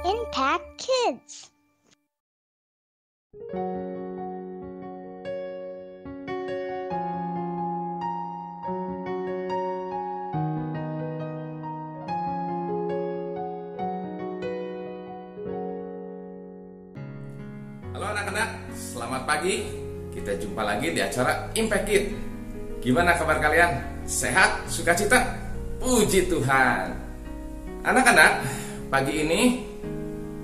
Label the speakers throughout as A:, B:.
A: Impact Kids.
B: Halo anak-anak, selamat pagi. Kita jumpa lagi di acara Impact Kids. Gimana kabar kalian? Sehat? Sukacita? Puji Tuhan. Anak-anak, pagi ini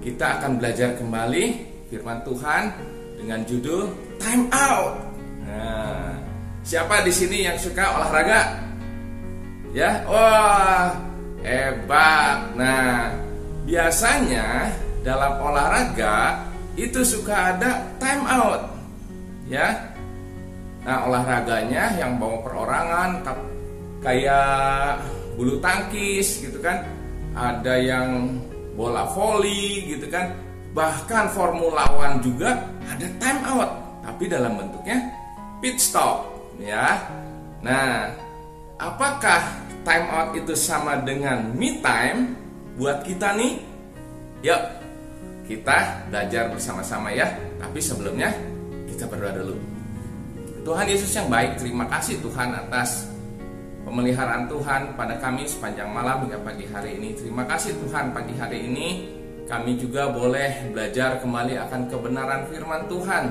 B: kita akan belajar kembali firman Tuhan dengan judul Time Out. Nah, siapa di sini yang suka olahraga? Ya, wah, hebat. Nah, biasanya dalam olahraga itu suka ada time out. Ya. Nah, olahraganya yang bawa perorangan kayak bulu tangkis gitu kan. Ada yang bola voli gitu kan. Bahkan Formula One juga ada time out, tapi dalam bentuknya pit stop, ya. Nah, apakah time out itu sama dengan me time buat kita nih? Yuk, kita belajar bersama-sama ya. Tapi sebelumnya kita berdoa dulu. Tuhan Yesus yang baik, terima kasih Tuhan atas pemeliharaan Tuhan pada kami sepanjang malam hingga pagi hari ini. Terima kasih Tuhan, pagi hari ini kami juga boleh belajar kembali akan kebenaran firman Tuhan.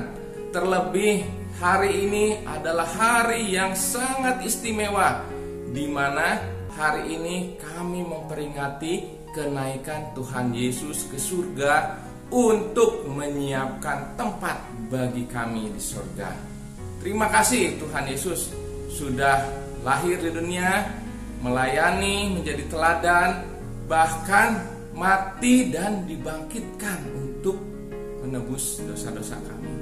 B: Terlebih hari ini adalah hari yang sangat istimewa, di mana hari ini kami memperingati kenaikan Tuhan Yesus ke surga untuk menyiapkan tempat bagi kami di surga. Terima kasih Tuhan Yesus sudah lahir di dunia, melayani, menjadi teladan, bahkan mati dan dibangkitkan untuk menebus dosa-dosa kami.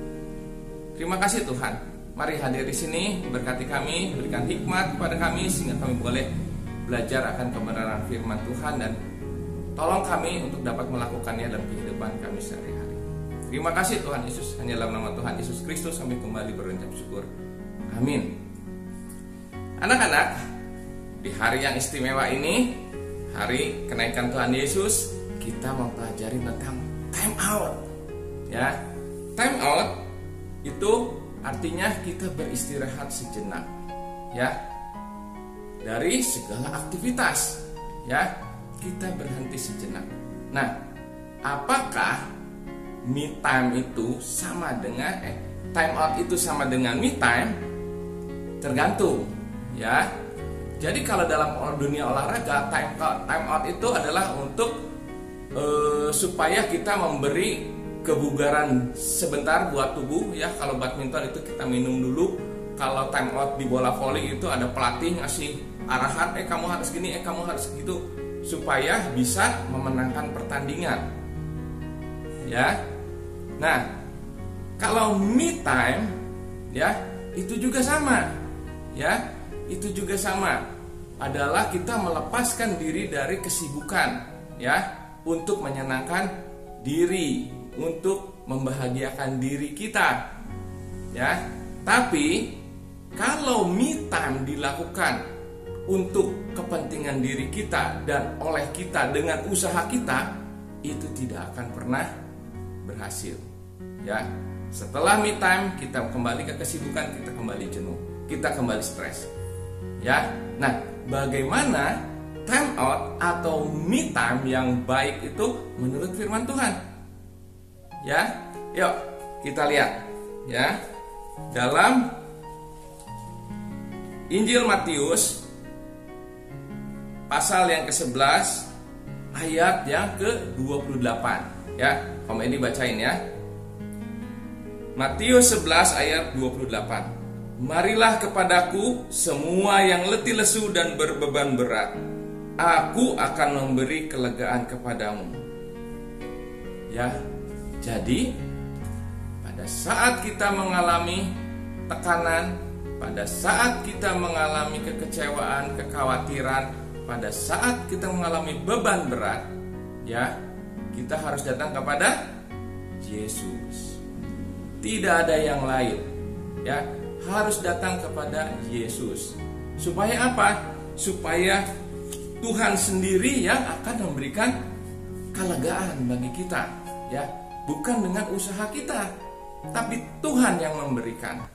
B: Terima kasih Tuhan. Mari hadir di sini, berkati kami, berikan hikmat kepada kami sehingga kami boleh belajar akan kebenaran firman Tuhan, dan tolong kami untuk dapat melakukannya dalam kehidupan kami sehari-hari. Terima kasih Tuhan Yesus. Hanya dalam nama Tuhan Yesus Kristus kami kembali berucap syukur. Amin. Anak-anak, di hari yang istimewa ini, hari kenaikan Tuhan Yesus, kita mempelajari tentang time out. Ya, time out itu artinya kita beristirahat sejenak. Ya, dari segala aktivitas. Ya, kita berhenti sejenak. Nah, apakah me time itu sama dengan time out itu sama dengan me time? Tergantung, ya. Jadi kalau dalam dunia olahraga, time out itu adalah untuk supaya kita memberi kebugaran sebentar buat tubuh, ya. Kalau badminton itu kita minum dulu. Kalau time out di bola voli itu ada pelatih ngasih arahan, kamu harus gini, kamu harus gitu, supaya bisa memenangkan pertandingan. Ya. Nah, kalau me time, ya, itu juga sama. Ya, itu juga sama. Adalah kita melepaskan diri dari kesibukan, ya, untuk menyenangkan diri, untuk membahagiakan diri kita. Ya. Tapi kalau me time dilakukan untuk kepentingan diri kita dan oleh kita dengan usaha kita, itu tidak akan pernah berhasil. Ya, setelah me time kita kembali ke kesibukan, kita kembali jenuh, kita kembali stres. Ya, nah, bagaimana time out atau me time yang baik itu menurut firman Tuhan? Ya, yuk kita lihat. Ya, dalam Injil Matius pasal yang ke-11 ayat yang ke-28. Ya, kamu ini bacain ya. Matius 11 ayat 28. Marilah kepadaku semua yang letih lesu dan berbeban berat, aku akan memberi kelegaan kepadamu. Ya, jadi pada saat kita mengalami tekanan, pada saat kita mengalami kekecewaan, kekhawatiran, pada saat kita mengalami beban berat, ya, kita harus datang kepada Yesus. Tidak ada yang lain. Ya, harus datang kepada Yesus. Supaya apa? Supaya Tuhan sendiri yang akan memberikan kelegaan bagi kita, ya. Bukan dengan usaha kita, tapi Tuhan yang memberikan.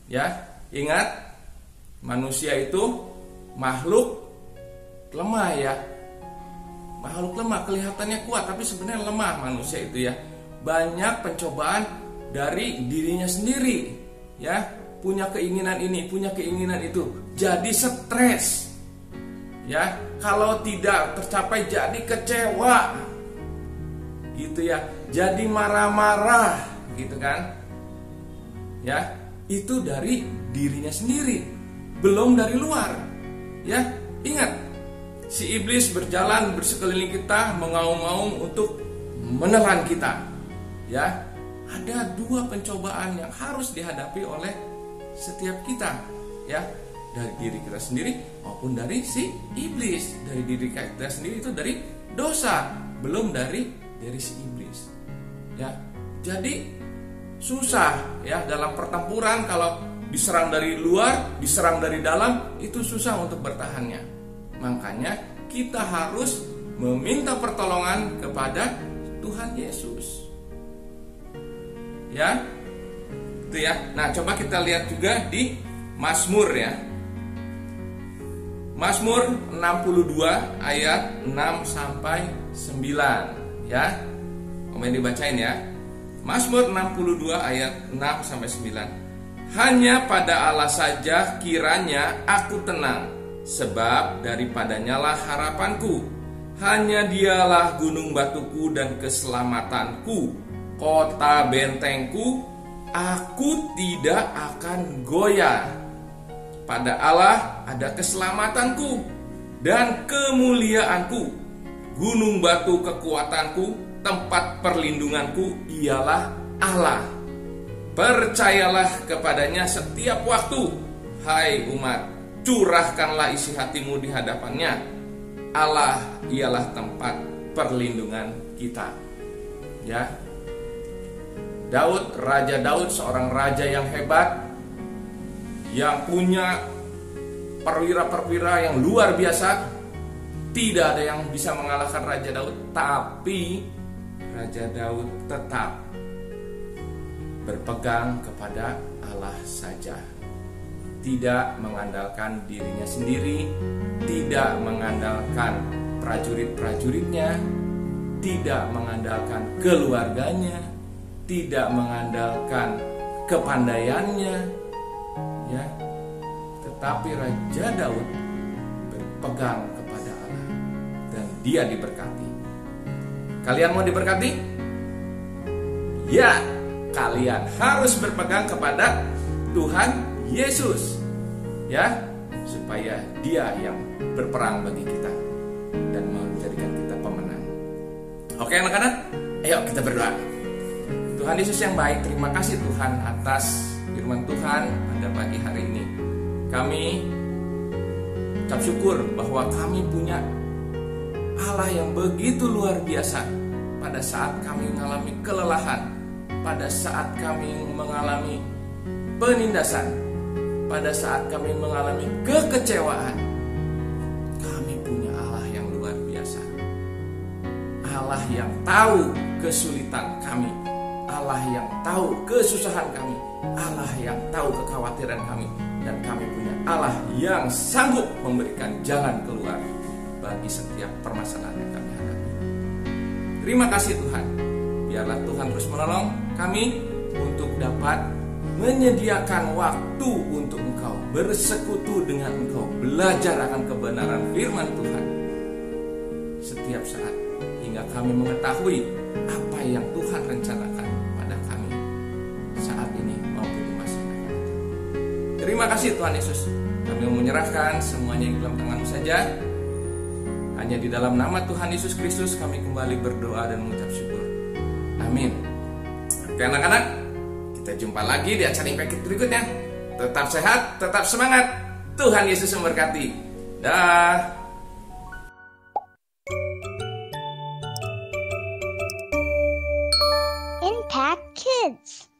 B: Ya, ingat, manusia itu makhluk lemah ya. Makhluk lemah, kelihatannya kuat tapi sebenarnya lemah manusia itu ya. Banyak pencobaan dari dirinya sendiri, ya. Punya keinginan ini, punya keinginan itu, jadi stres. Ya, kalau tidak tercapai jadi kecewa. Gitu ya. Jadi marah-marah, gitu kan? Ya, itu dari dirinya sendiri, belum dari luar. Ya, ingat, si iblis berjalan bersekeliling kita, mengaum-ngaum untuk menelan kita. Ya, ada dua pencobaan yang harus dihadapi oleh setiap kita, ya, dari diri kita sendiri maupun dari si iblis. Dari diri kita sendiri itu dari dosa, belum dari si iblis. Ya, jadi susah ya dalam pertempuran. Kalau diserang dari luar, diserang dari dalam, itu susah untuk bertahannya. Makanya kita harus meminta pertolongan kepada Tuhan Yesus. Ya, itu ya. Nah, coba kita lihat juga di Mazmur ya. Mazmur 62 ayat 6 sampai 9 ya. Komen dibacain ya. Mazmur 62 ayat 6 sampai 9. Hanya pada Allah saja kiranya aku tenang, sebab daripadanya lah harapanku. Hanya dialah gunung batuku dan keselamatanku, kota bentengku, aku tidak akan goyah. Pada Allah ada keselamatanku dan kemuliaanku, gunung batu kekuatanku, tempat perlindunganku ialah Allah. Percayalah kepadanya setiap waktu, hai umat, curahkanlah isi hatimu di hadapannya. Allah ialah tempat perlindungan kita. Ya. Daud, Raja Daud, seorang raja yang hebat, yang punya perwira-perwira yang luar biasa. Tidak ada yang bisa mengalahkan Raja Daud, tapi Raja Daud tetap berpegang kepada Allah saja. Tidak mengandalkan dirinya sendiri, tidak mengandalkan prajurit-prajuritnya, tidak mengandalkan keluarganya, tidak mengandalkan kepandaiannya, ya. Tetapi Raja Daud berpegang kepada Allah dan dia diberkati. Kalian mau diberkati? Ya, kalian harus berpegang kepada Tuhan Yesus, ya, supaya Dia yang berperang bagi kita dan menjadikan kita pemenang. Oke anak-anak, ayo kita berdoa. Tuhan Yesus yang baik, terima kasih Tuhan atas firman Tuhan pada pagi hari ini. Kami ucap syukur bahwa kami punya Allah yang begitu luar biasa. Pada saat kami mengalami kelelahan, pada saat kami mengalami penindasan, pada saat kami mengalami kekecewaan, kami punya Allah yang luar biasa. Allah yang tahu kesulitan kami, Allah yang tahu kesusahan kami, Allah yang tahu kekhawatiran kami, dan kami punya Allah yang sanggup memberikan jalan keluar bagi setiap permasalahan yang kami hadapi. Terima kasih Tuhan. Biarlah Tuhan terus menolong kami untuk dapat menyediakan waktu untuk Engkau, bersekutu dengan Engkau, belajar akan kebenaran firman Tuhan setiap saat, hingga kami mengetahui apa yang Tuhan rencanakan pada kami saat ini maupun di masa yang akan datang. Terima kasih Tuhan Yesus. Kami menyerahkan semuanya di dalam tangan-Mu saja. Hanya di dalam nama Tuhan Yesus Kristus kami kembali berdoa dan mengucap syukur. Amin. Oke anak-anak, kita jumpa lagi di acara Impact berikutnya. Tetap sehat, tetap semangat. Tuhan Yesus memberkati. Dah.
A: Impact Kids.